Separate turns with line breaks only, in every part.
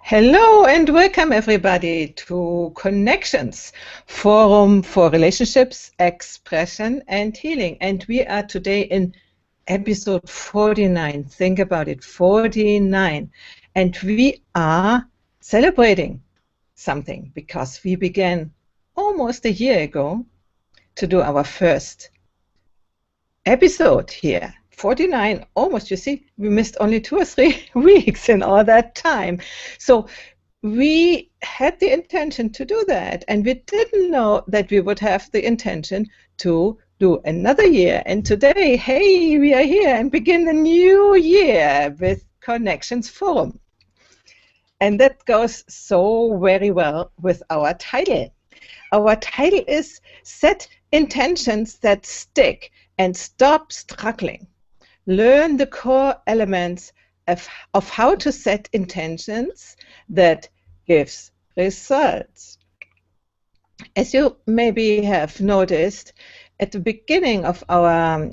Hello and welcome everybody to Connections, Forum for Relationships, Expression and Healing. And we are today in episode 49. Think about it, 49. And we are celebrating something because we began almost a year ago to do our first episode here. 49, almost, you see, we missed only 2 or 3 weeks in all that time. So we had the intention to do that, and we didn't know that we would have the intention to do another year. And today, hey, we are here and begin the new year with Connections Forum. And that goes so very well with our title. Our title is Set Intentions That Stick and Stop Struggling. Learn the core elements of how to set intentions that gives results. As you maybe have noticed, at the beginning of our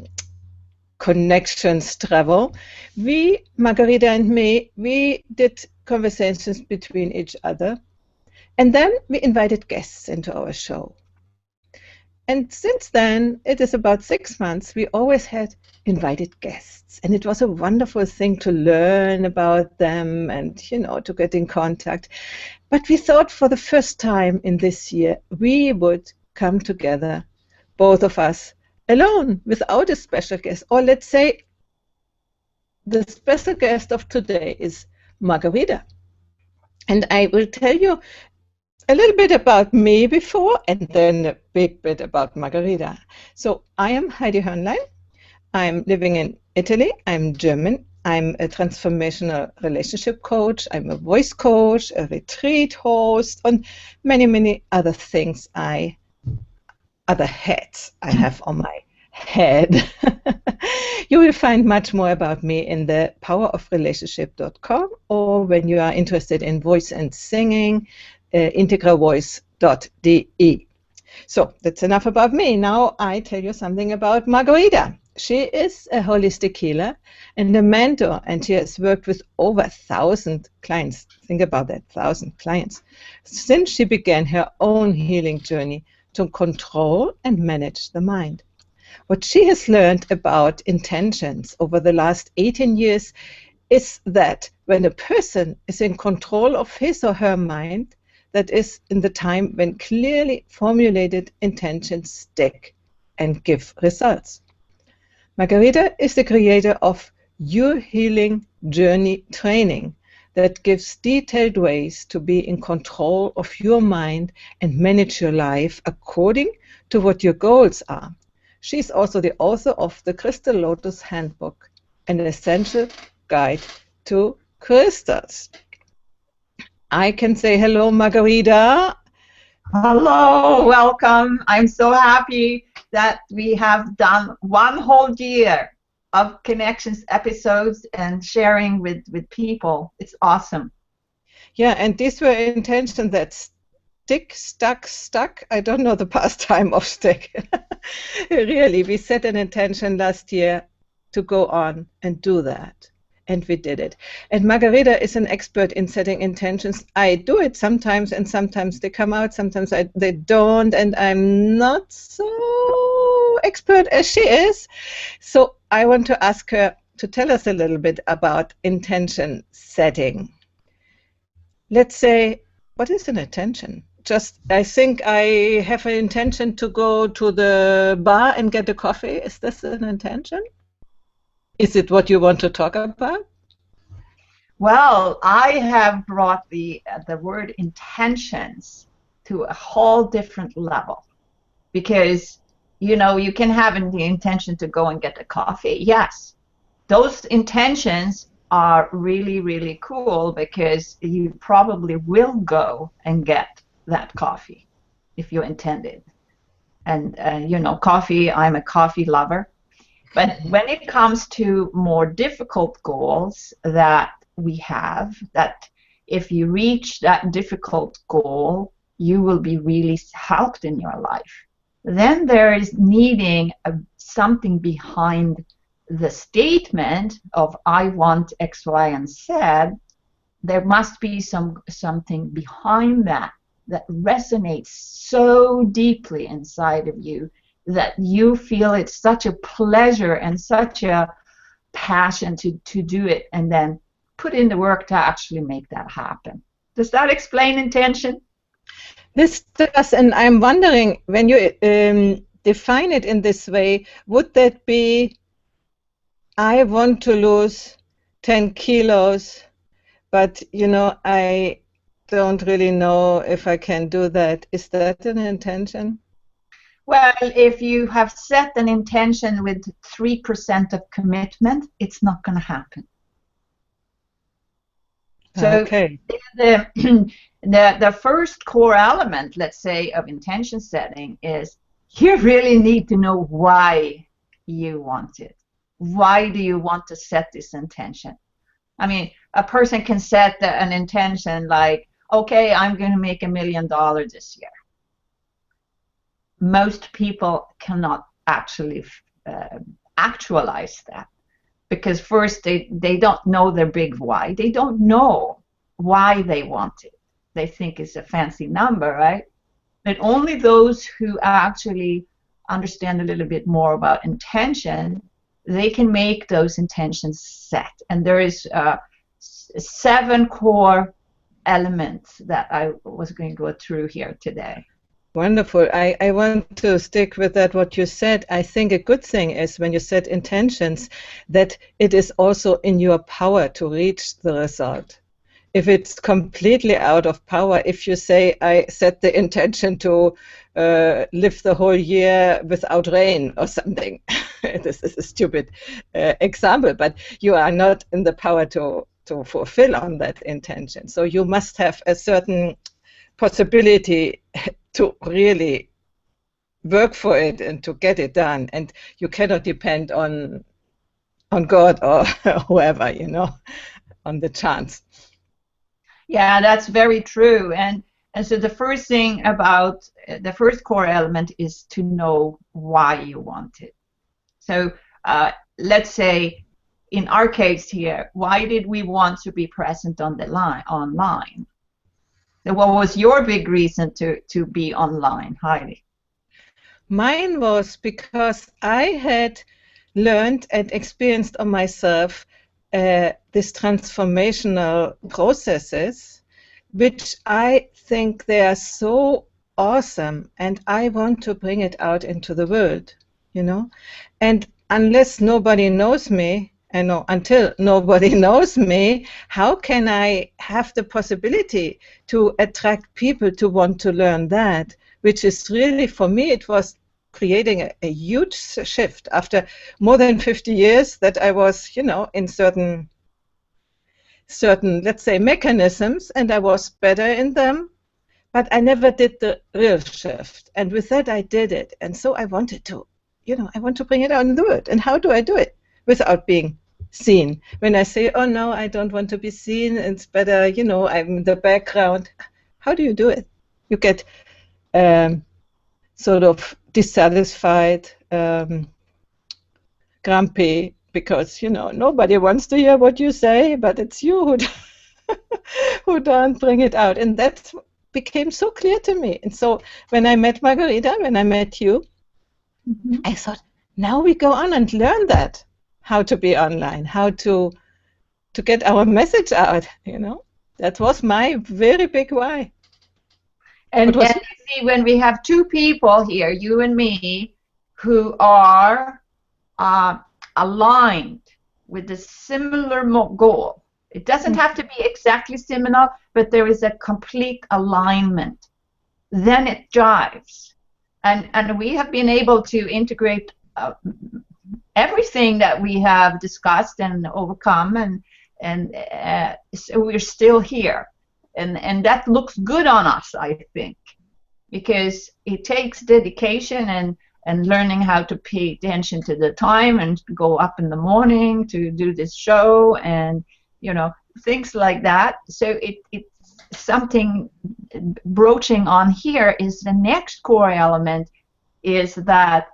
connections travel, Margherita and me, we did conversations between each other, and then we invited guests into our show. And since then, it is about 6 months, we always had invited guests. And it was a wonderful thing to learn about them and, to get in contact. But we thought for the first time in this year, we would come together, both of us, alone, without a special guest. Or let's say the special guest of today is Margherita. And I will tell you a little bit about me before, and then a big bit about Margherita. So I am Heidi Hörnlein. I'm living in Italy. I'm German. I'm a transformational relationship coach. I'm a voice coach, a retreat host, and many, many other things other hats I have on my head. You will find much more about me in the powerofrelationship.com, or when you are interested in voice and singing, integralvoice.de. So that's enough about me. Now I tell you something about Margherita. She is a holistic healer and a mentor, and she has worked with over 1,000 clients. Think about that, 1,000 clients, since she began her own healing journey to control and manage the mind. What she has learned about intentions over the last 18 years is that when a person is in control of his or her mind, that is in the time when clearly formulated intentions stick and give results. Margherita is the creator of Your Healing Journey Training that gives detailed ways to be in control of your mind and manage your life according to what your goals are. She's also the author of the Crystal Lotus Handbook, an essential guide to crystals. I can say hello, Margherita.
Hello, welcome. I'm so happy that we have done one whole year of Connections episodes and sharing with people. It's awesome.
Yeah, and these were intentions that stuck. I don't know the past time of stick. Really, we set an intention last year to go on and do that. And we did it. And Margherita is an expert in setting intentions. I do it sometimes, and sometimes they come out, sometimes they don't, and I'm not so expert as she is. So I want to ask her to tell us a little bit about intention setting. Let's say, what is an intention? Just, I think I have an intention to go to the bar and get a coffee. Is this an intention? Is it what you want to talk about?
Well, I have brought the word intentions to a whole different level, because you can have the intention to go and get a coffee. Yes, those intentions are really, really cool, because you probably will go and get that coffee if you intend it. And coffee, I'm a coffee lover. But when it comes to more difficult goals that we have, that if you reach that difficult goal, you will be really helped in your life, then there is needing something behind the statement of I want X, Y, and Z there must be something behind that resonates so deeply inside of you that you feel it's such a pleasure and such a passion to do it, and then put in the work to actually make that happen. Does that explain intention?
This does, and I'm wondering, when you define it in this way, would that be, I want to lose 10 kilos, but I don't really know if I can do that. Is that an intention?
Well, if you have set an intention with 3% of commitment, it's not going to happen. So
okay.
The first core element, let's say, of intention setting is you really need to know why you want it. Why do you want to set this intention? I mean, a person can set an intention like, okay, I'm going to make $1 million this year. Most people cannot actually actualize that, because first they don't know their big why. They don't know why they want it. They think it's a fancy number, right? But only those who actually understand a little bit more about intention, they can make those intentions set. And there is 7 core elements that I was going to go through here today.
Wonderful. I want to stick with that, what you said. I think a good thing is when you set intentions that it is also in your power to reach the result. If it's completely out of power, if you say, I set the intention to live the whole year without rain or something, this is a stupid example, but you are not in the power to fulfill on that intention. So you must have a certain possibility to really work for it and to get it done, and you cannot depend on God or whoever, on the chance.
Yeah, that's very true. And so the first thing about the first core element is to know why you want it. So let's say in our case here, why did we want to be present on the online? What was your big reason to be online, Heidi?
Mine was because I had learned and experienced on myself these transformational processes, which I think they are so awesome, and I want to bring it out into the world, And unless nobody knows me, until nobody knows me, how can I have the possibility to attract people to want to learn that? Which is really, for me, it was creating a huge shift after more than 50 years that I was, in certain, let's say, mechanisms, and I was better in them, but I never did the real shift. And with that, I did it. And so I wanted to, I want to bring it out in the world. And how do I do it? Without being seen. When I say, oh no, I don't want to be seen, it's better, I'm in the background. How do you do it? You get sort of dissatisfied, grumpy, because nobody wants to hear what you say, but it's you who don't bring it out. And that became so clear to me. And so when I met Margherita, when I met you, I thought, now we go on and learn that. How to be online, how to get our message out, That was my very big why.
And you see, when we have 2 people here, you and me, who are aligned with a similar goal, it doesn't have to be exactly similar, but there is a complete alignment, then it jives. And we have been able to integrate everything that we have discussed and overcome, and so we're still here, and that looks good on us, I think, because it takes dedication and learning how to pay attention to the time and go up in the morning to do this show, and things like that. So it's something broaching on here is the next core element, is that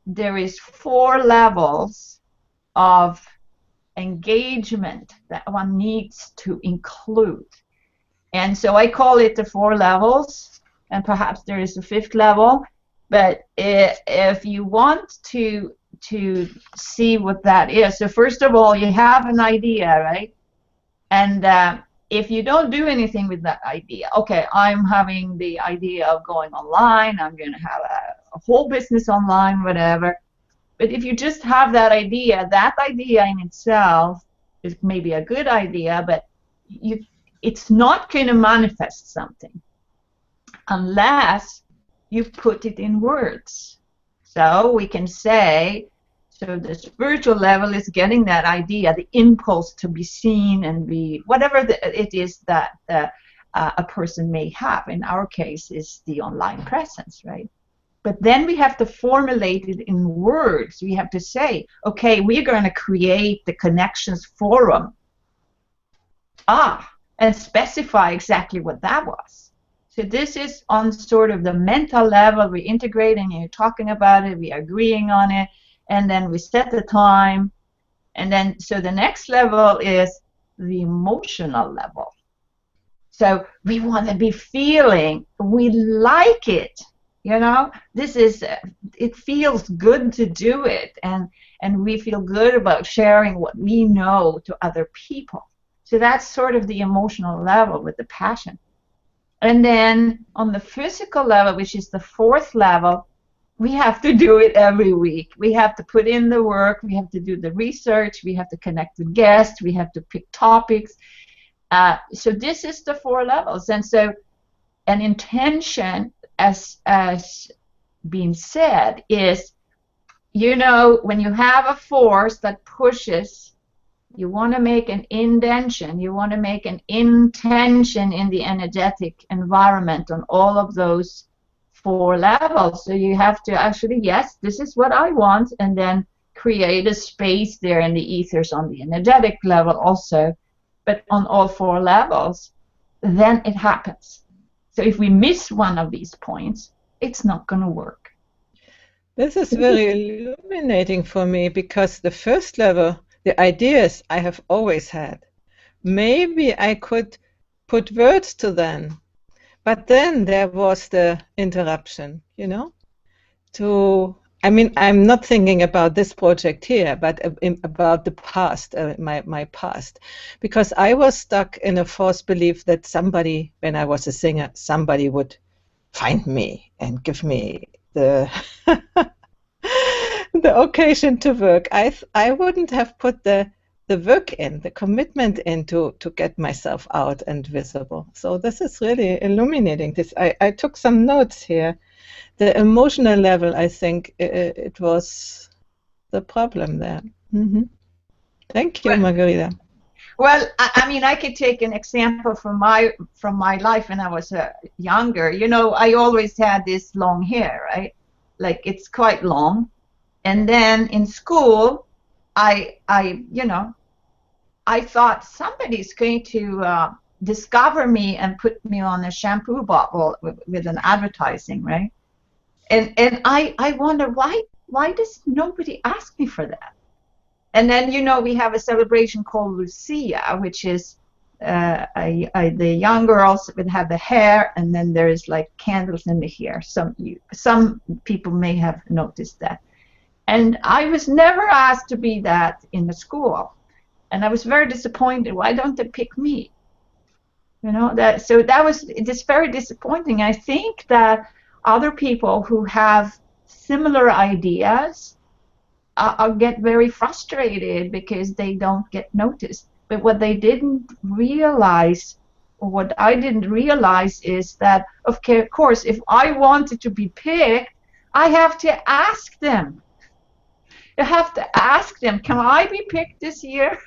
there is 4 levels of engagement that one needs to include. And so I call it the 4 levels, and perhaps there is a 5th level. But if you want to see what that is, so first of all, you have an idea, right? And if you don't do anything with that idea, okay, I'm having the idea of going online, I'm going to have a whole business online, whatever. But if you just have that idea in itself is maybe a good idea, but it's not going to manifest something unless you put it in words. So we can say, so the spiritual level is getting that idea, the impulse to be seen and be whatever it is that a person may have. In our case, is the online presence, right? But then we have to formulate it in words. We have to say, okay, we're going to create the connections forum. And specify exactly what that was. So this is on sort of the mental level. We're integrating, you're talking about it, we're agreeing on it, and then we set the time. And then, so the next level is the emotional level. So we want to be feeling, we like it. You know, this is, it feels good to do it, and we feel good about sharing what we know to other people. So that's sort of the emotional level with the passion. And then on the physical level, which is the 4th level, we have to do it every week. We have to put in the work, we have to do the research, we have to connect with guests, we have to pick topics. So this is the 4 levels. And so an intention, as being said, is, you know, when you have a force that pushes, you want to make an intention, you want to make an intention in the energetic environment on all of those 4 levels. So you have to actually, yes, this is what I want, and then create a space there in the ethers on the energetic level also, but on all 4 levels, then it happens. So if we miss one of these points, it's not going to work.
This is very illuminating for me, because the first level, the ideas I have always had, maybe I could put words to them, but then there was the interruption, you know, I mean, I'm not thinking about this project here, but about the past, my past, because I was stuck in a false belief that somebody, when I was a singer, somebody would find me and give me the the occasion to work. I wouldn't have put the work in, the commitment in to get myself out and visible. So this is really illuminating. This I took some notes here. The emotional level, I think it was the problem there. Thank you, Margherita.
Well, I mean, I could take an example from my life when I was younger. You know, I always had this long hair, right? Like, it's quite long. And then in school, I thought somebody's going to discover me and put me on a shampoo bottle with an advertising, right? And I wonder, why does nobody ask me for that? And then, you know, we have a celebration called Lucia, which is the young girls would have the hair, and then there's like candles in the hair. Some people may have noticed that. And I was never asked to be that in the school. And I was very disappointed. Why don't they pick me? You know, that was just very disappointing. I think that other people who have similar ideas get very frustrated because they don't get noticed. But what they didn't realize, or what I didn't realize, is that, of course, if I wanted to be picked, I have to ask them. You have to ask them, can I be picked this year?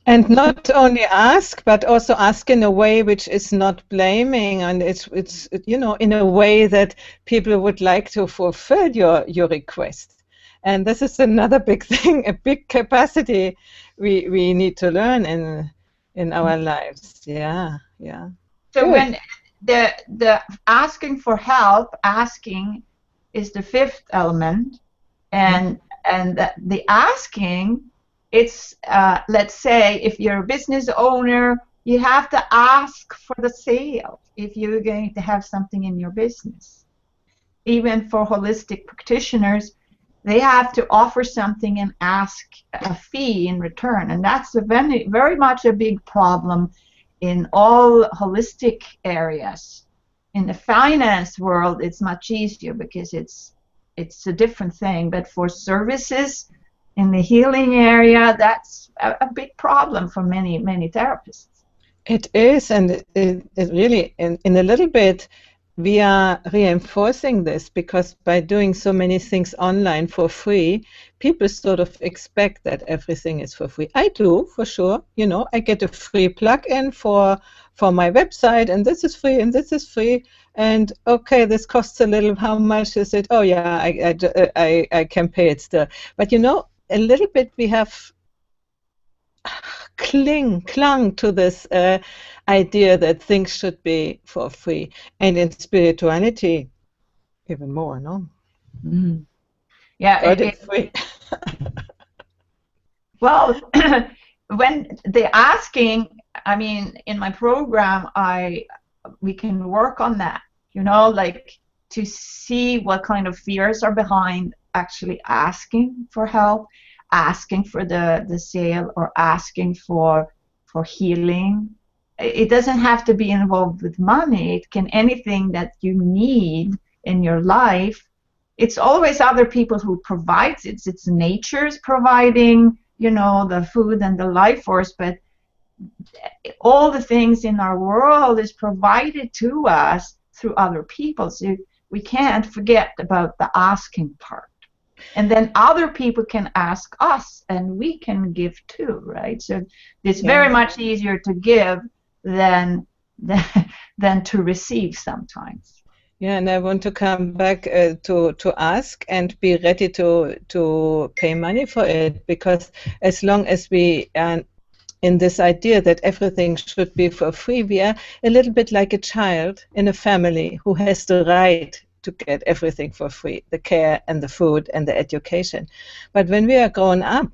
And not only ask, but also ask in a way which is not blaming, and it's you know, in a way that people would like to fulfill your request. And this is another big thing, a big capacity we need to learn in our lives. Yeah.
So good. When the asking for help, asking is the 5th element, and the asking It's, let's say, if you're a business owner, you have to ask for the sale if you're going to have something in your business. Even for holistic practitioners, they have to offer something and ask a fee in return. And that's a very, very much a big problem in all holistic areas. In the finance world, it's much easier because it's a different thing. But for services in the healing area, that's a big problem for many, many therapists.
It is, and it really, in a little bit, we are reinforcing this, because by doing so many things online for free, people sort of expect that everything is for free. I do, for sure. You know, I get a free plug-in for my website, and this is free, and this is free, and okay, this costs a little. How much is it? Oh yeah, I can pay it still. But you know, a little bit we have clung to this idea that things should be for free, and in spirituality even more, no?
Mm. Yeah,
God is free.
Well, when they're asking, I mean, in my program, we can work on that, you know, like to see what kind of fears are behind actually asking for help, asking for the sale, or asking for healing. It doesn't have to be involved with money. It can anything that you need in your life. It's always other people who provides it. It's nature's providing, you know, the food and the life force, but all the things in our world is provided to us through other people. So we can't forget about the asking part. And then other people can ask us, and we can give too, right? So it's very much easier to give than to receive sometimes.
Yeah, and I want to come back to ask and be ready to pay money for it, because as long as we are in this idea that everything should be for free, we are a little bit like a child in a family who has the right to get everything for free, the care and the food and the education. But when we are grown up,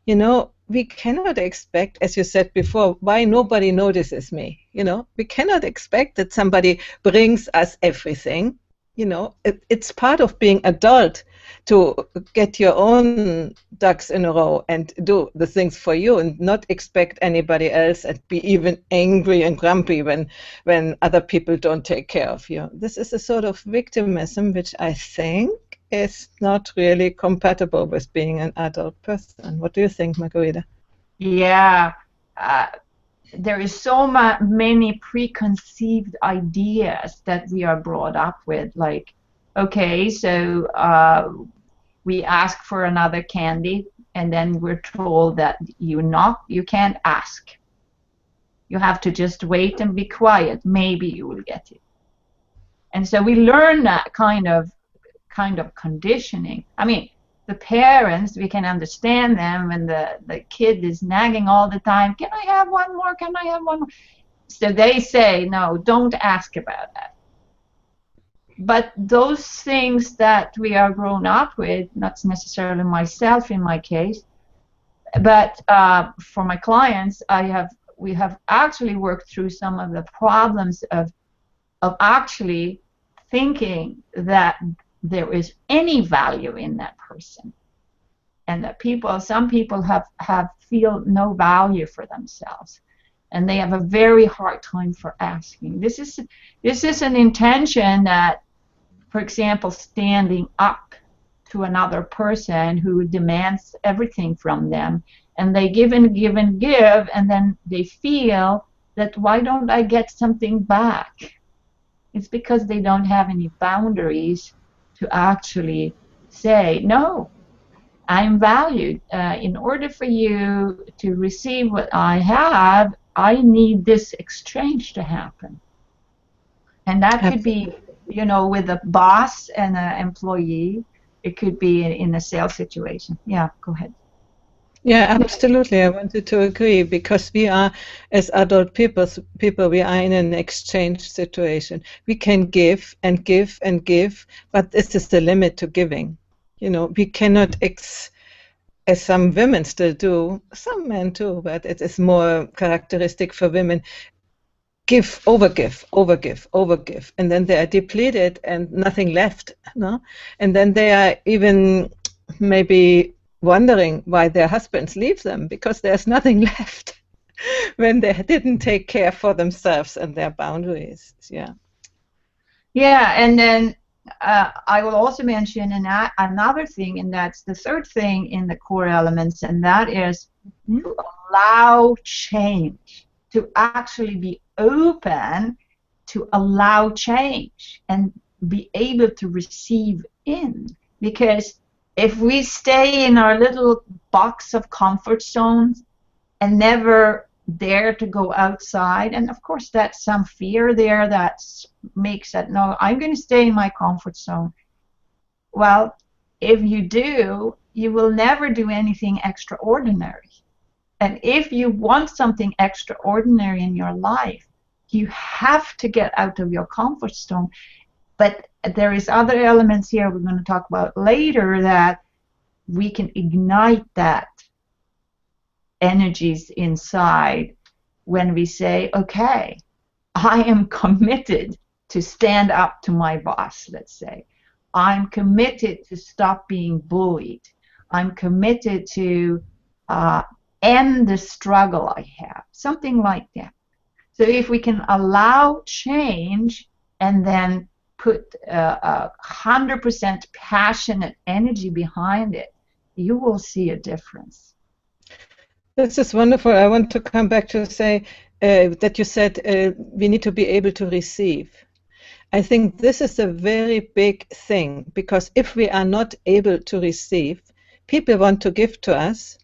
you know, we cannot expect, as you said before, why nobody notices me. You know, we cannot expect that somebody brings us everything. You know, it's part of being adult to get your own ducks in a row and do the things for you, and not expect anybody else, and be even angry and grumpy when other people don't take care of you. This is a sort of victimism which I think is not really compatible with being an adult person. What do you think, Margherita?
Yeah. There is so many preconceived ideas that we are brought up with, like, okay, so we ask for another candy, and then we're told that you can't ask. You have to just wait and be quiet. Maybe you will get it. And so we learn that kind of conditioning. I mean, the parents, we can understand them when the kid is nagging all the time, can I have one more, can I have one more? So they say, no, don't ask about that. But those things that we are grown up with, not necessarily myself in my case, but for my clients, we have actually worked through some of the problems of actually thinking that there is any value in that person, and that some people feel no value for themselves, and they have a very hard time for asking. This is an intention that, for example, standing up to another person who demands everything from them, and they give and give and give, and then they feel that, why don't I get something back? It's because they don't have any boundaries to actually say, no, I'm valued. In order for you to receive what I have, I need this exchange to happen. And that could be, you know, with a boss and an employee. It could be in a sales situation. Yeah, go ahead.
Yeah, absolutely. I wanted to agree, because we are, as adult people, we are in an exchange situation. We can give and give and give, but this is the limit to giving. You know, we cannot as some women still do, some men too, but it is more characteristic for women, give, overgive, overgive, overgive, and then they are depleted and nothing left, no? And then they are even maybe wondering why their husbands leave them, because there's nothing left when they didn't take care for themselves and their boundaries. Yeah.
Yeah, and then I will also mention another thing, and that's the third thing in the core elements, and that is to allow change, to actually be open to allow change and be able to receive in. Because if we stay in our little box of comfort zones and never dare to go outside, and of course that's some fear there that makes that, no, I'm going to stay in my comfort zone. Well, if you do, you will never do anything extraordinary. And if you want something extraordinary in your life, you have to get out of your comfort zone. But there is other elements here we're going to talk about later that we can ignite that energies inside when we say, okay, I am committed to stand up to my boss, let's say. I'm committed to stop being bullied. I'm committed to end the struggle I have, something like that. So if we can allow change and then put 100% passionate energy behind it, you will see a difference.
This is wonderful. I want to come back to say that you said we need to be able to receive. I think this is a very big thing, because if we are not able to receive, people want to give to us,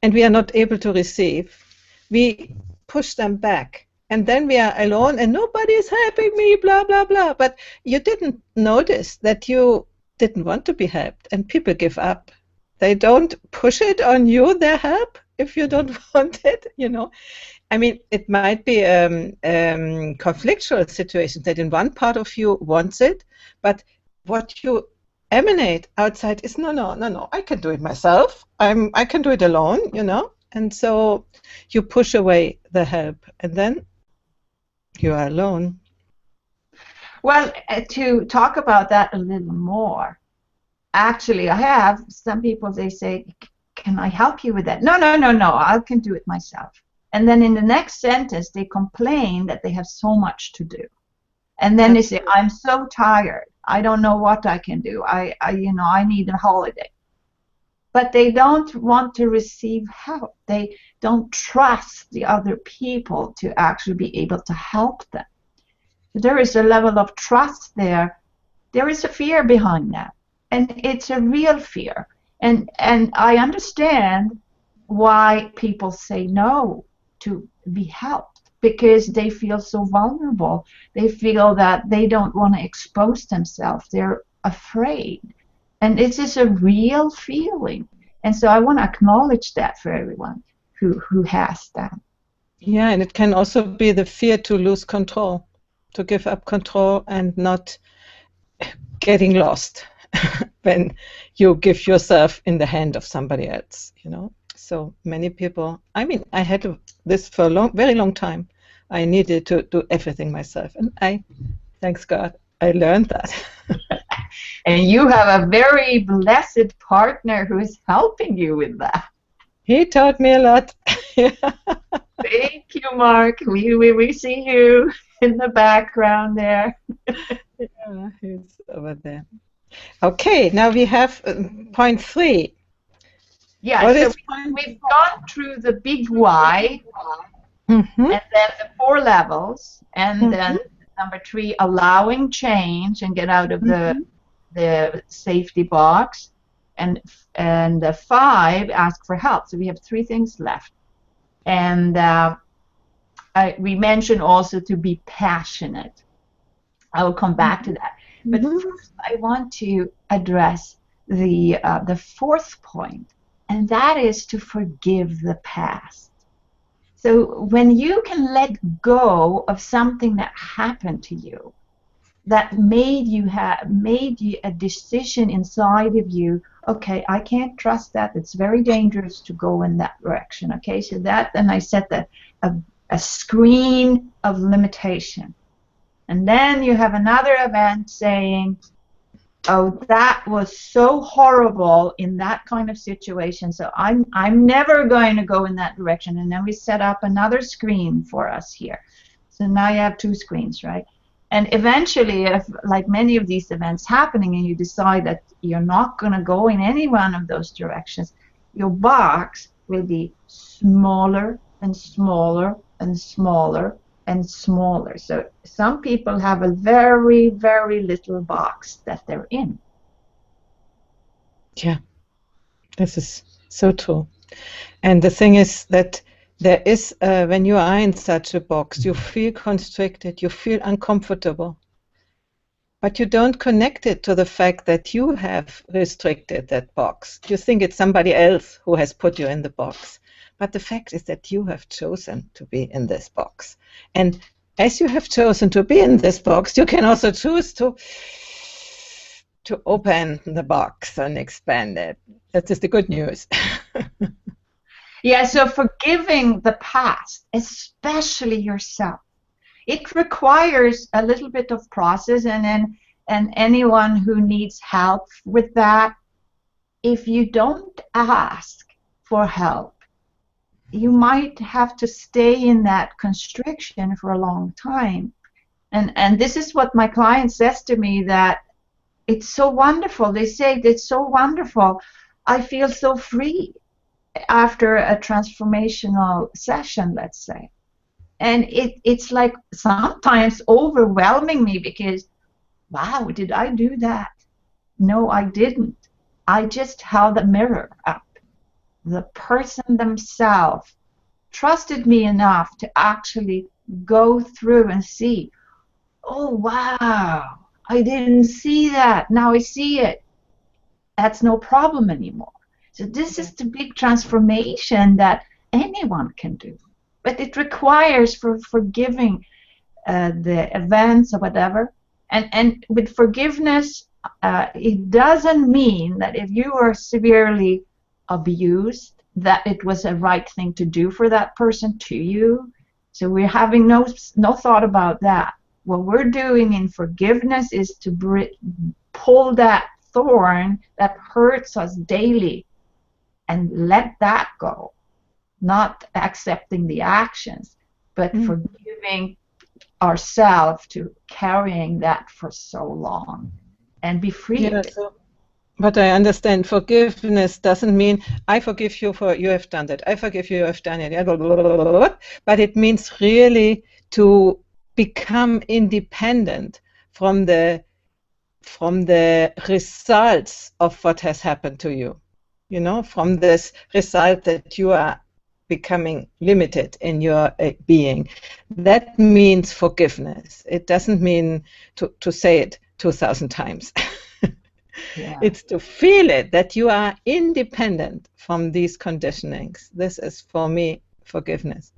and we are not able to receive, we push them back. And then we are alone and nobody is helping me, blah, blah, blah. But you didn't notice that you didn't want to be helped, and people give up. They don't push it on you, their help, if you don't want it, you know. I mean, it might be a conflictual situation that in one part of you wants it, but what you emanate outside is no, I can do it myself. I can do it alone, you know. And so you push away the help, and then you are alone.
Well, to talk about that a little more, actually, I have some people, they say, can I help you with that? No, I can do it myself. And then in the next sentence, they complain that they have so much to do. And then they say, I'm so tired. I don't know what I can do. I need a holiday. But they don't want to receive help. They don't trust the other people to actually be able to help them. So there is a level of trust there. There is a fear behind that. And it's a real fear. And I understand why people say no to be helped, because they feel so vulnerable. They feel that they don't want to expose themselves. They're afraid. And this is a real feeling. And so I want to acknowledge that for everyone who has that.
Yeah, and it can also be the fear to lose control, to give up control and not getting lost when you give yourself in the hand of somebody else, you know. So many people, I mean, I had this for a very long time. I needed to do everything myself. And thanks God, I learned that.
And you have a very blessed partner who is helping you with that.
He taught me a lot.
Thank you, Mark. We see you in the background there.
Yeah, he's over there. Okay, now we have point 3.
Yeah, so we've gone through the big why, and then the 4 levels, and then number 3, allowing change and get out of the safety box, and the 5, ask for help. So we have 3 things left, and we mentioned also to be passionate. I will come back to that, but first I want to address the 4th point, and that is to forgive the past. So when you can let go of something that happened to you, that made you a decision inside of you okay, I can't trust that. It's very dangerous to go in that direction. Okay, so that, then I set a screen of limitation. And then you have another event saying, oh, that was so horrible in that kind of situation, so I'm never going to go in that direction. And then we set up another screen for us here. So now you have two screens, right? And eventually, if like many of these events happening and you decide that you're not going to go in any one of those directions, your box will be smaller and smaller and smaller and smaller. So some people have a very, very little box that they're in.
Yeah, this is so true. And the thing is that there is, when you are in such a box, you feel constricted, you feel uncomfortable. But you don't connect it to the fact that you have restricted that box. You think it's somebody else who has put you in the box. But the fact is that you have chosen to be in this box. And as you have chosen to be in this box, you can also choose to open the box and expand it. That is the good news.
Yeah, so forgiving the past, especially yourself, it requires a little bit of process, and anyone who needs help with that, if you don't ask for help, you might have to stay in that constriction for a long time. And this is what my client says to me, that it's so wonderful. They say it's so wonderful. I feel so free after a transformational session, let's say. And it's like sometimes overwhelming me because, wow, did I do that? No, I didn't. I just held a mirror up. The person themselves trusted me enough to actually go through and see, oh, wow, I didn't see that. Now I see it. That's no problem anymore. So this is the big transformation that anyone can do. But it requires for forgiving the events or whatever. And with forgiveness, it doesn't mean that if you are severely abused, that it was a right thing to do for that person to you. So we're having no thought about that. What we're doing in forgiveness is to pull that thorn that hurts us daily and let that go. Not accepting the actions, but forgiving ourselves to carrying that for so long and be free.
Yeah, but I understand forgiveness doesn't mean I forgive you for you have done that. I forgive you, you have done it. Blah, blah, blah, blah, blah. But it means really to become independent from the results of what has happened to you. You know, from this result that you are becoming limited in your being. That means forgiveness. It doesn't mean to say it 2,000 times.
Yeah.
It's to feel it, that you are independent from these conditionings. This is, for me, forgiveness.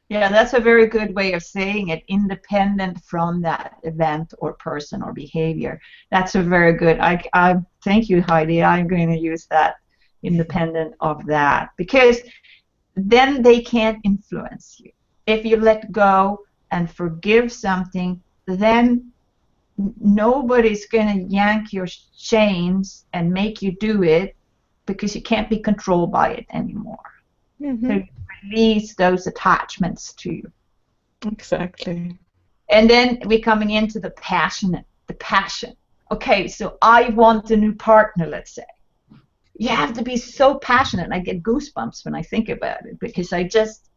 Yeah, that's a very good way of saying it, independent from that event or person or behavior. That's a very good, I thank you, Heidi. I'm going to use that, independent of that, because then they can't influence you. If you let go and forgive something, then nobody's going to yank your chains and make you do it, because you can't be controlled by it anymore.
Mm-hmm.
So you release those attachments to you.
Exactly.
And then we're coming into the passion. Okay, so I want a new partner, let's say. You have to be so passionate. I get goosebumps when I think about it, because I just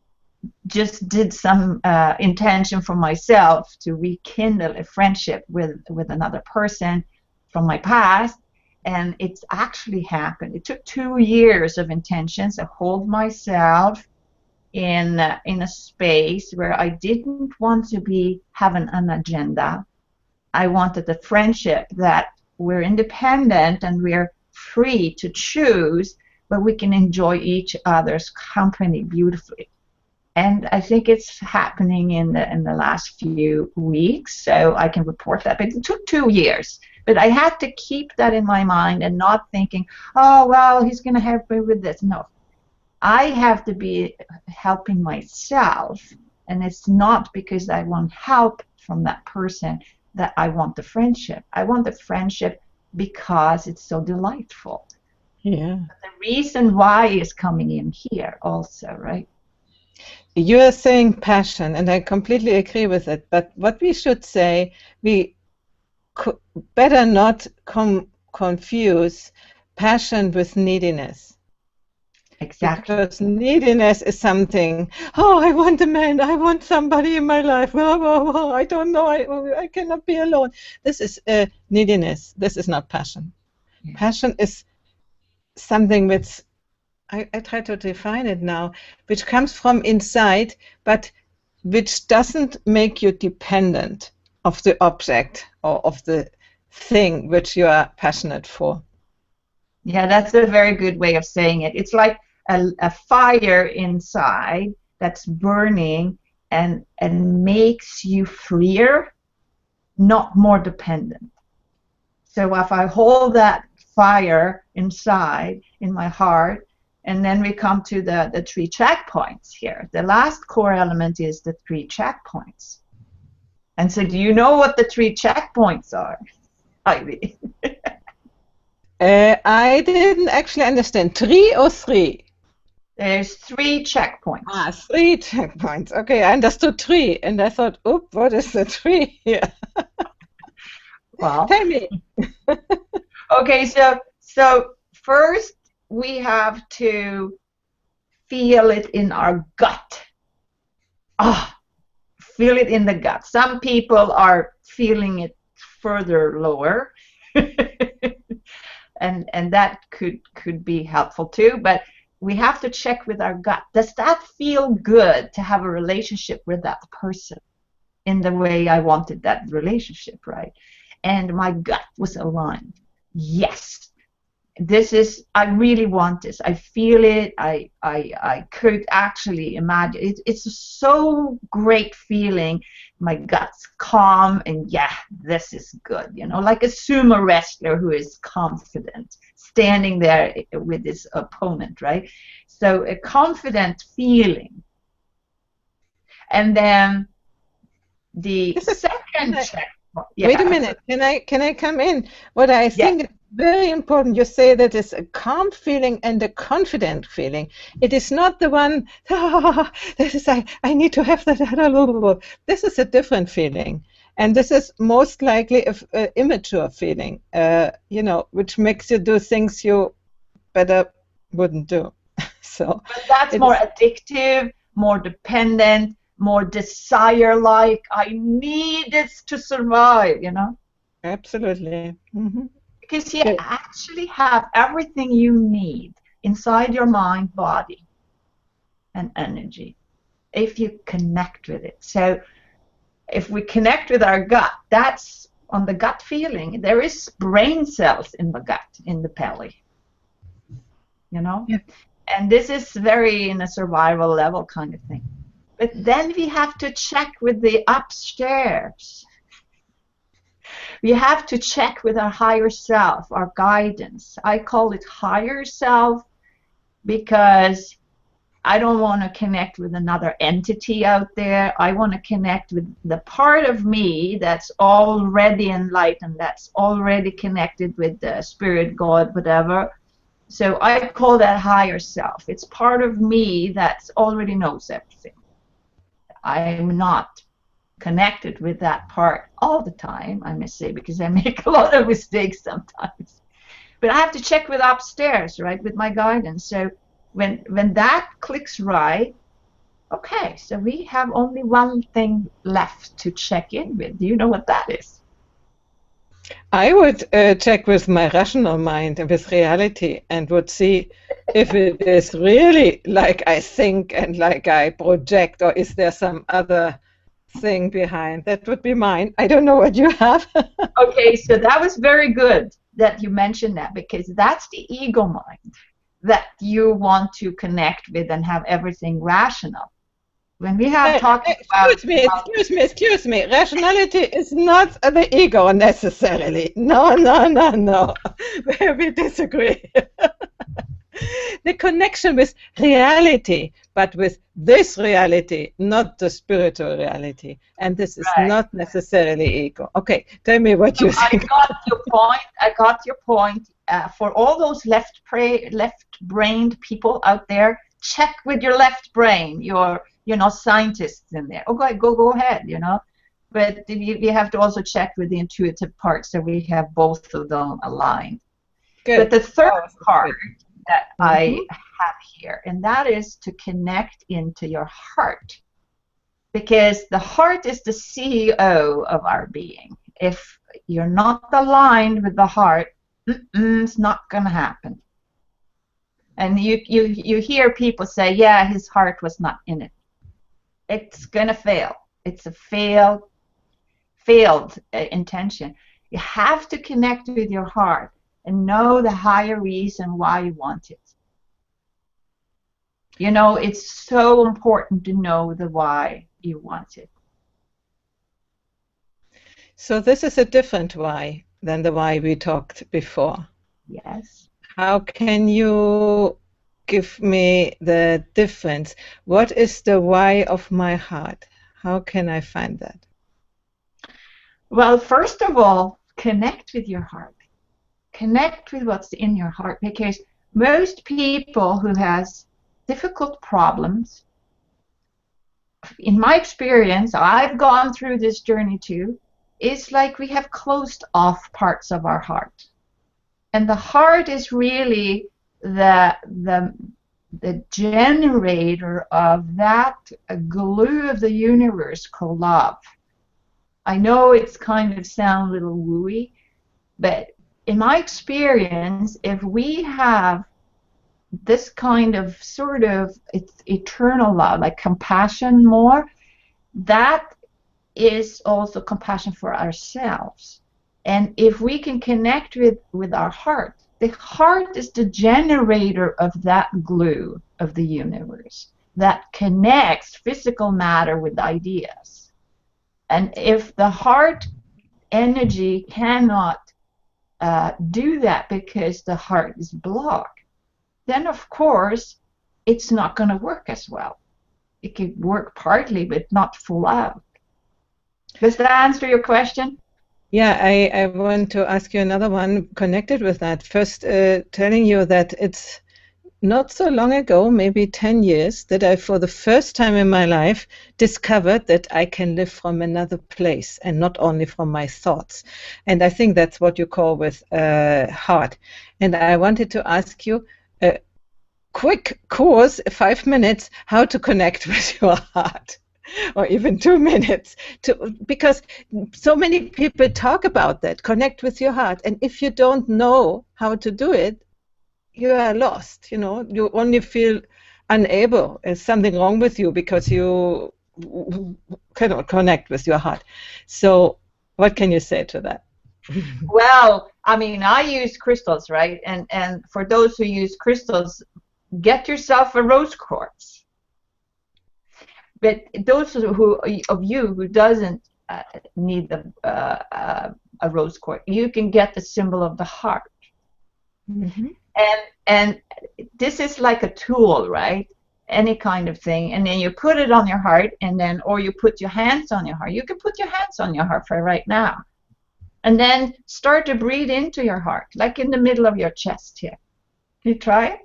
did some intention for myself to rekindle a friendship with another person from my past, and it's actually happened. It took 2 years of intentions to hold myself in a space where I didn't want to have an agenda. I wanted a friendship that we're independent and we're free to choose, but we can enjoy each other's company beautifully. And I think it's happening in the last few weeks, so I can report that. But it took 2 years. But I had to keep that in my mind and not thinking, oh, well, he's going to help me with this. No, I have to be helping myself. And it's not because I want help from that person that I want the friendship. I want the friendship because it's so delightful.
Yeah.
But the reason why is coming in here also, right?
You are saying passion, and I completely agree with it. But what we should say, we better not confuse passion with neediness.
Exactly.
Because neediness is something, oh, I want a man, I want somebody in my life, I don't know, I cannot be alone. This is neediness. This is not passion. Yeah. Passion is something which, I try to define it now, which comes from inside, but which doesn't make you dependent of the object or of the thing which you are passionate for.
Yeah, that's a very good way of saying it. It's like a fire inside that's burning and makes you freer, not more dependent. So if I hold that fire inside in my heart, and then we come to the 3 checkpoints here. The last core element is the 3 checkpoints. And so do you know what the 3 checkpoints are, Ivy?
I didn't actually understand. 3 or 3?
There's 3 checkpoints.
Ah, 3 checkpoints. Okay, I understood 3, and I thought, oop, what is the 3 here?
Well,
tell me.
Okay, so first we have to feel it in our gut. Feel it in the gut. Some people are feeling it further lower, and that could be helpful too. But we have to check with our gut. Does that feel good to have a relationship with that person in the way I wanted that relationship, right? And my gut was aligned. Yes, I really want this. I feel it. I could actually imagine. It's a so great feeling. My gut's calm, and yeah, this is good. You know, like a sumo wrestler who is confident, standing there with his opponent, right? So a confident feeling. And then the second check.
Yeah, wait a minute. Can I come in? What I think is very important, you say that it's a calm feeling and a confident feeling. It is not the one, this is I need to have that. This is a different feeling. And this is most likely an immature feeling, you know, which makes you do things you better wouldn't do. So,
but that's more addictive, more dependent, more desire-like. I need this to survive, you know?
Absolutely. Mm-hmm.
Because you actually have everything you need inside your mind, body, and energy if you connect with it. So if we connect with our gut, that's on the gut feeling. There is brain cells in the gut, in the belly, you know? Yeah. And this is very in a survival level kind of thing. But then we have to check with the upstairs. We have to check with our higher self, our guidance. I call it higher self because I don't want to connect with another entity out there. I want to connect with the part of me that's already enlightened, that's already connected with the spirit, God, whatever. So I call that higher self. It's part of me that already knows everything. I'm not connected with that part all the time, I must say, because I make a lot of mistakes sometimes. But I have to check with upstairs, right, with my guidance. So when that clicks right, okay, so we have only one thing left to check in with. Do you know what that is?
I would check with my rational mind and with reality and would see if it is really like I think and like I project, or is there some other thing behind. That would be mine. I don't know what you have.
Okay, so that was very good that you mentioned that, because that's the ego mind that you want to connect with and have everything rational. When we have talking about,
Excuse me. Rationality is not the ego necessarily. No, no, no, no. We disagree. The connection with reality, but with this reality, not the spiritual reality. And this is
right.
not necessarily ego. Okay, tell me what you think.
I got your point. I got your point. For all those left-brained people out there, check with your left brain, your scientists in there. Oh, go ahead, But you have to also check with the intuitive part, so we have both of them aligned.
Good.
But the third part that I have here, and that is to connect into your heart, because the heart is the CEO of our being. If you're not aligned with the heart, it's not going to happen. And you hear people say, yeah, his heart was not in it. It's going to fail. It's a failed intention. You have to connect with your heart and know the higher reason why you want it. It's so important to know the why you want it.
So this is a different why than the why we talked before.
Yes.
How can you give me the difference? What is the why of my heart? How can I find that?
Well, first of all, connect with your heart. Connect with what's in your heart, because most people who has difficult problems, in my experience, I've gone through this journey too, it's like we have closed off parts of our heart. And the heart is really the generator of that glue of the universe called love. I know it's kind of sound a little wooey, but in my experience, if we have this kind of sort of it's eternal love, like compassion more, that is also compassion for ourselves. And if we can connect with our heart, the heart is the generator of that glue of the universe that connects physical matter with ideas. And if the heart energy cannot do that because the heart is blocked, then of course it's not going to work as well. It can work partly, but not full out. Does that answer your question?
Yeah, I want to ask you another one connected with that. First, telling you that it's not so long ago, maybe 10 years, that I, for the first time in my life, discovered that I can live from another place and not only from my thoughts. And I think that's what you call with heart. And I wanted to ask you a quick course, 5 minutes, how to connect with your heart. Or even 2 minutes, because so many people talk about that, connect with your heart. And if you don't know how to do it, you are lost, you only feel unable. There's something wrong with you because you cannot connect with your heart. So what can you say to that?
Well, I mean, I use crystals, right? And for those who use crystals, get yourself a rose quartz. But those of you who doesn't need a rose quartz, you can get the symbol of the heart. Mm-hmm. And this is like a tool, right? Any kind of thing, and then you put it on your heart, and then, or you put your hands on your heart. You can put your hands on your heart for right now, and then start to breathe into your heart, like in the middle of your chest here. Can you try it?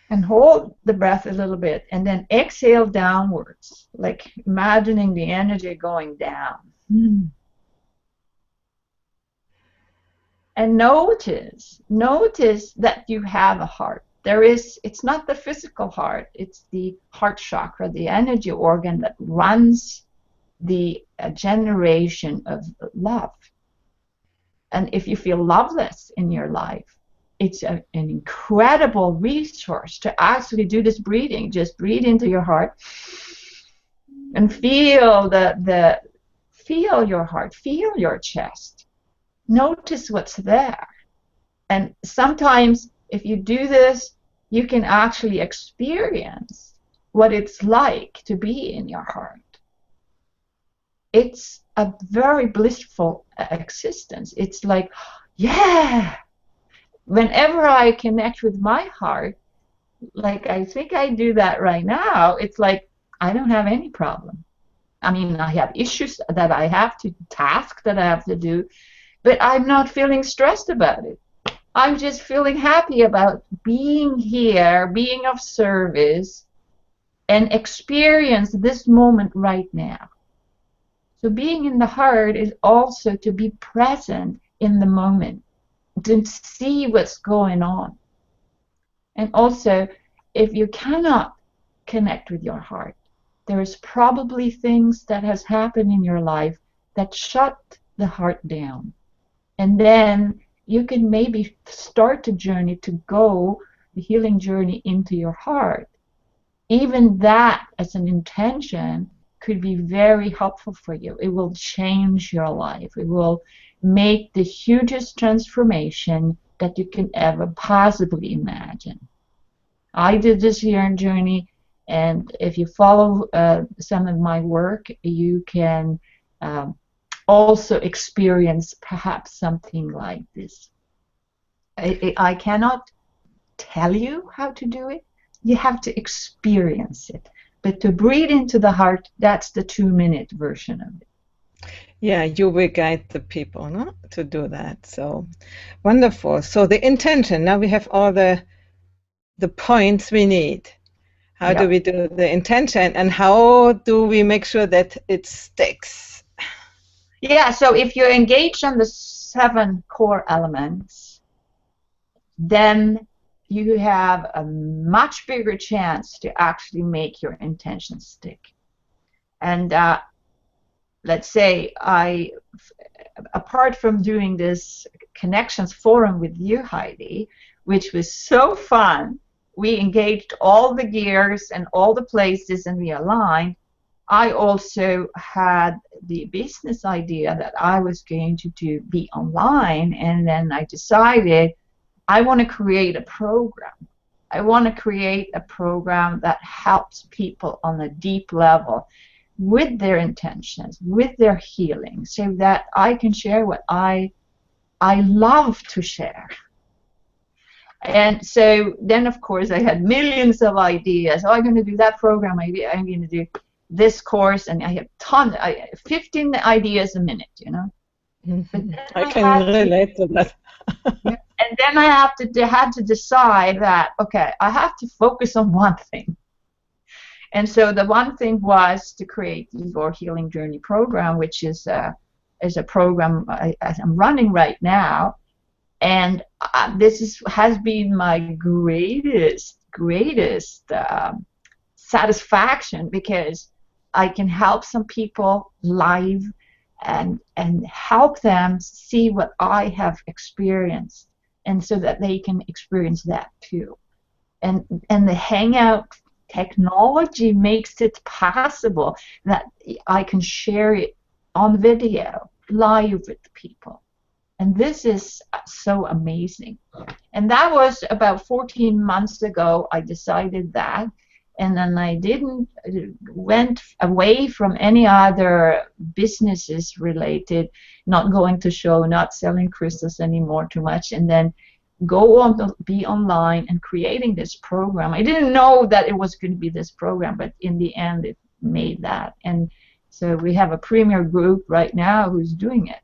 And hold the breath a little bit, and then exhale downwards, like imagining the energy going down. And notice that you have a heart. It's not the physical heart, it's the heart chakra, the energy organ that runs the generation of love. And if you feel loveless in your life, it's an incredible resource to actually do this breathing. Just breathe into your heart and feel feel your heart, feel your chest. Notice what's there. And sometimes if you do this, you can actually experience what it's like to be in your heart. It's a very blissful existence. It's like, yeah, whenever I connect with my heart, like I think I do that right now, it's like I don't have any problem. I mean, I have issues that I have to, tasks that I have to do, but I'm not feeling stressed about it. I'm just feeling happy about being here, being of service, and experience this moment right now. So being in the heart is also to be present in the moment, to see what's going on. And also, if you cannot connect with your heart, there is probably things that has happened in your life that shut the heart down. And then you can maybe start a journey to go, the healing journey into your heart. Even that as an intention could be very helpful for you. It will change your life. It will make the hugest transformation that you can ever possibly imagine. I did this healing journey, and if you follow some of my work, you can also experience perhaps something like this. I cannot tell you how to do it. You have to experience it. But to breathe into the heart, that's the 2-minute version of it.
Yeah, you will guide the people, no, to do that. So wonderful. So the intention, now we have all the points we need. How do we do the intention, and how do we make sure that it sticks?
Yeah, so if you're engaged on the 7 core elements, then you have a much bigger chance to actually make your intention stick. And let's say apart from doing this Connections Forum with you, Heidi, which was so fun, we engaged all the gears and all the places and we aligned. I also had the business idea that I was going to be online, and then I decided I want to create a program. I want to create a program that helps people on a deep level with their intentions, with their healing, so that I can share what I love to share. And so then, of course, I had millions of ideas. Oh, I'm going to do that program. I'm going to do this course, and I have 15 ideas a minute, you know.
I can relate to that.
And then I had to decide that, okay, I have to focus on one thing. And so the one thing was to create the Your Healing Journey program, which is a program I'm running right now. And this has been my greatest satisfaction, because I can help some people live and help them see what I have experienced, and so that they can experience that too. And the Hangout technology makes it possible that I can share it on video live with people. And this is so amazing. And that was about 14 months ago. I decided that. And then I went away from any other businesses related, not going to show, not selling crystals anymore too much, and then go on to be online and creating this program. I didn't know that it was going to be this program, but in the end it made that. And so we have a premier group right now who's doing it.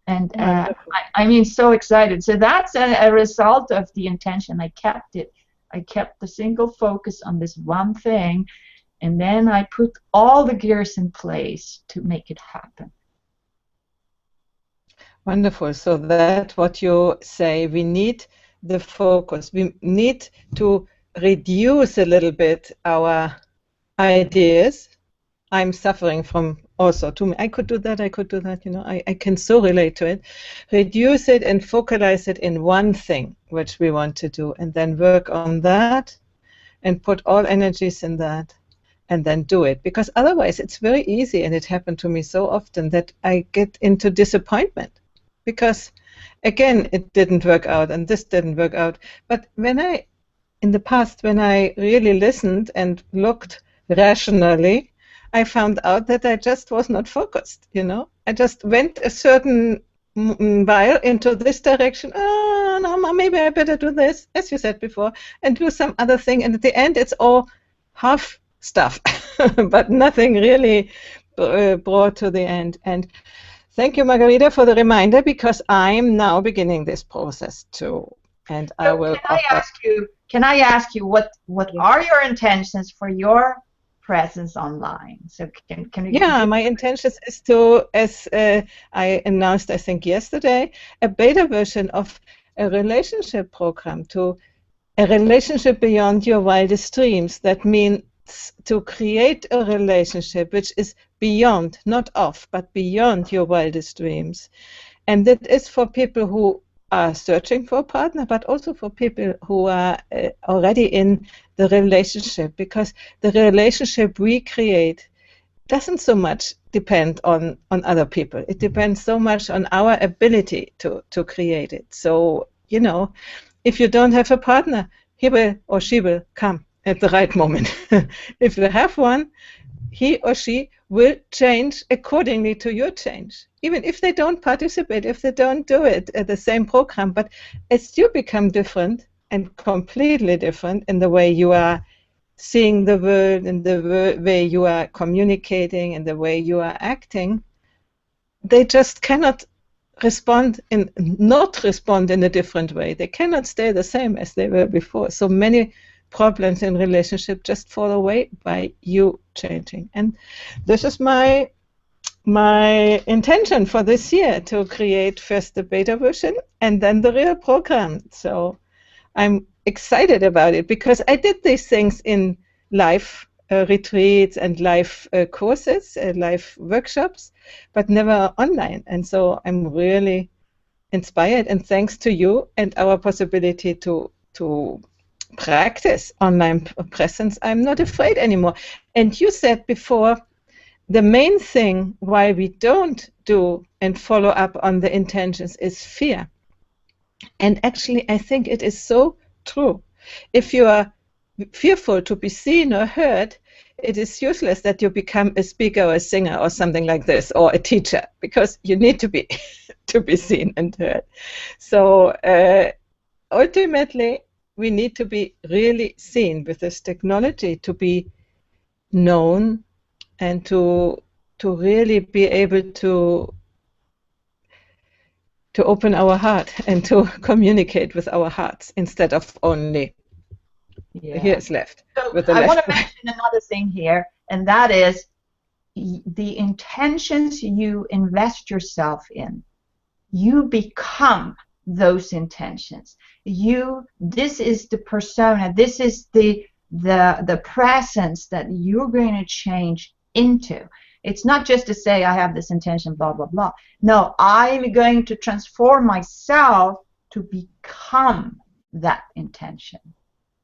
And I mean, so excited. So that's a result of the intention. I kept it. I kept the single focus on this one thing, and then I put all the gears in place to make it happen.
Wonderful. So that's what you say. We need the focus. We need to reduce a little bit our ideas. I'm suffering from also too many. I could do that, you know. I can so relate to it. Reduce it and focalize it in one thing which we want to do, and then work on that and put all energies in that and then do it. Because otherwise it's very easy, and it happened to me so often, that I get into disappointment because, again, it didn't work out and this didn't work out. But when I in the past, when I really listened and looked rationally, I found out that I just was not focused, you know. I just went a certain while into this direction. Oh, no, maybe I better do this, as you said before, and do some other thing. And at the end, it's all half stuff, but nothing really brought to the end. And thank you, Margherita, for the reminder, because I'm now beginning this process too. And I
So
will
can I ask you what are your intentions for your presence online? So can you
Yeah, my intention is to, as I announced, I think yesterday, a beta version of a relationship program, to a relationship beyond your wildest dreams. That means to create a relationship which is beyond, not off, but beyond your wildest dreams. And that is for people who are searching for a partner, but also for people who are already in the relationship, because the relationship we create doesn't so much depend on other people. It depends so much on our ability to create it. So, you know, if you don't have a partner, he will or she will come at the right moment. If you have one, he or she will change accordingly to your change, even if they don't participate, if they don't do it at the same program. But as you become different and completely different in the way you are seeing the world and the way you are communicating and the way you are acting, they just cannot not respond in a different way. They cannot stay the same as they were before. So many problems in relationship just fall away by you changing. And this is my intention for this year, to create first the beta version and then the real program. So I'm excited about it, because I did these things in live retreats and live courses, live workshops, but never online. And so I'm really inspired, and thanks to you and our possibility to practice online presence, I'm not afraid anymore. And you said before, the main thing why we don't do and follow up on the intentions is fear. And actually, I think it is so true. If you are fearful to be seen or heard, it is useless that you become a speaker or a singer or something like this, or a teacher, because you need to be to be seen and heard. So ultimately, we need to be really seen with this technology, to be known and to really be able to open our heart and to communicate with our hearts, instead of only here's left.
So
with the
I
left.
want to mention another thing here, and that is the intentions you invest yourself in. You become those intentions. This is the persona. This is the presence that you're going to change into. It's not just to say, I have this intention, blah, blah, blah. No, I'm going to transform myself to become that intention.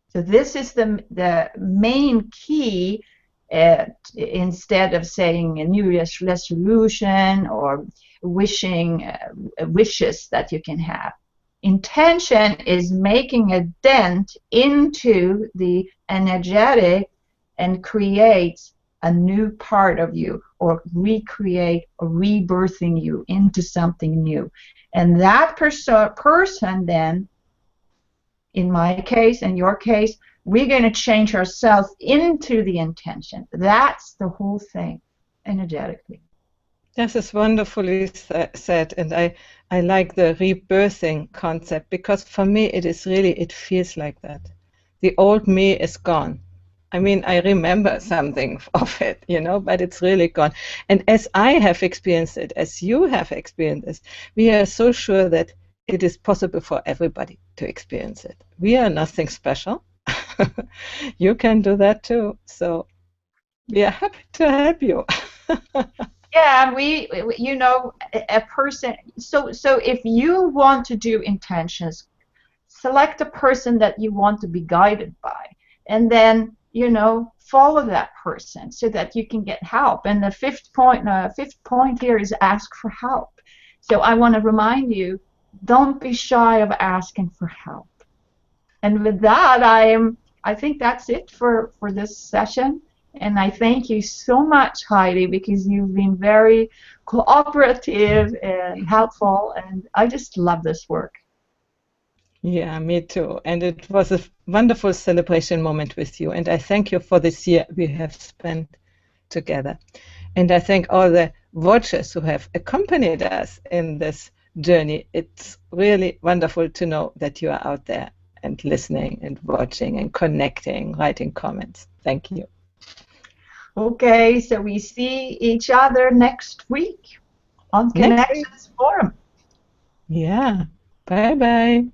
So this is the main key, instead of saying a New Year's resolution or wishing wishes that you can have. Intention is making a dent into the energetic and creates a new part of you, or recreate or rebirthing you into something new. And that person then, in my case and your case, we're going to change ourselves into the intention. That's the whole thing, energetically.
This is wonderfully said, and I like the rebirthing concept, because for me it feels like that. The old me is gone. I mean, I remember something of it, you know, but it's really gone. And as I have experienced it, as you have experienced it, we are so sure that it is possible for everybody to experience it. We are nothing special. You can do that too. So we are happy to help you.
Yeah, you know, a person. So if you want to do intentions, select a person that you want to be guided by, and then, you know, follow that person so that you can get help. And the fifth point here is ask for help. So I want to remind you, don't be shy of asking for help. And with that, I think that's it for this session. And I thank you so much, Heidi, because you've been very cooperative and helpful, and I just love this work.
Yeah, me too. And it was a wonderful celebration moment with you. And I thank you for this year we have spent together. And I thank all the watchers who have accompanied us in this journey. It's really wonderful to know that you are out there and listening and watching and connecting, writing comments. Thank you.
Okay, so we see each other next week on
Next week.
Connections Forum.
Yeah. Bye-bye.